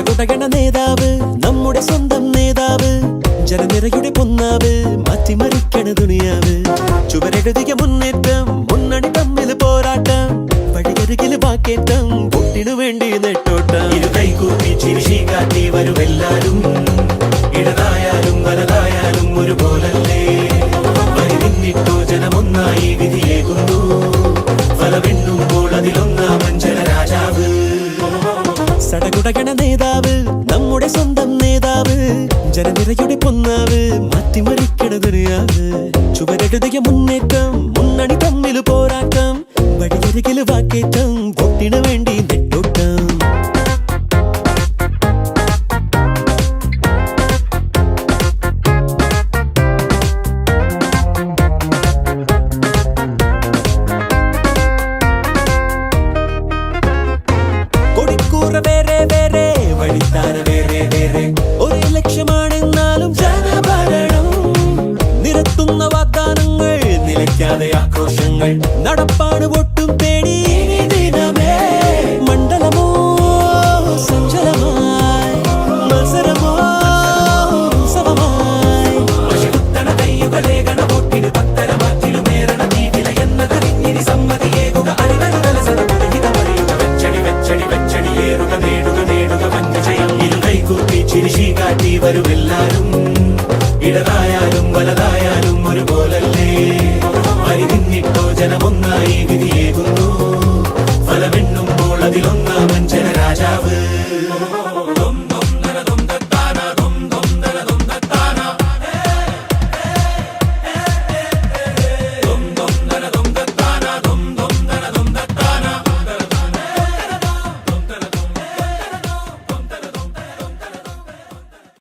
സടകുടകണ നേതാവ് നമ്മുടെ സ്വന്തം നേതാവ് ജനനിരയുടെ പൊന്നാവ് മാറ്റിമറിക്കണ ദുനിയാവ് ചുവരെഴുതിയ മുന്നേറ്റം മുന്നണി തമ്മിൽ പോരാട്ടം വഴിയരികില് വാക്കേറ്റം പൊട്ടിനു വേണ്ടി നെട്ടോട്ടം ഇരുകൈകൂപ്പി ചിരിശി കാട്ടി വരുമെല്ലാരും ഇടതായാലും വലതായാലും ഒരുപോലല്ലേ വരി നിന്നിട്ടോ ജനമൊന്നായി വിധിയേകുന്നു ഫലമെണ്ണുമ്പോൾ അതിലൊന്നാമൻ ജനരാജാവ് സടകുടകണ നേതാവ് നമ്മുടെ സ്വന്തം നേതാവ് ജനനിരയുടെ പൊന്നാവ് മാറ്റിമറിക്കണ ദുനിയാവ് ചുവരെഴുതിയ മുന്നേറ്റം മുന്നണി തമ്മിൽ പോരാട്ടം വഴിയരികില് വാക്കേറ്റം പൊട്ടിനു വേണ്ടി നെട്ടോട്ടം കൊടിക്കൂറ വേറെ വേറെ വഴിത്താര വേറെ വേറെ ഒരേ ലക്ഷ്യമാണെന്നാലും ജനഭരണം നിരത്തുന്ന വാഗ്ദാനങ്ങൾ നിലയ്ക്കാതെ ആക്രോശങ്ങൾ നടപ്പാണ് ഒട്ടും തേടി ദിനമേ മണ്ഡലമോ സഞ്ചലമായി മത്സരമോ ഉത്സവമായി കൈയുകളെ ഗണവോട്ടിന് പത്തരമാറ്റിലുമേറണ തീവില എന്നതറിഞ്ഞിനി സമ്മതിയേകുക വെച്ചടിയേറുക നേടുക നേടുക വന്യജയം ഇരുകൈകൂപ്പി ചിരിശി കാട്ടി വരുമെല്ലാരും ഇടതായാലും വലതായാലും ഒരുപോലല്ലേ വരി നിന്നിട്ടോ ജനമൊന്നായി വിധിയേകുന്നു ഫലമെണ്ണുമ്പോൾ അതിലൊന്നാമൻ ജനരാജാവ്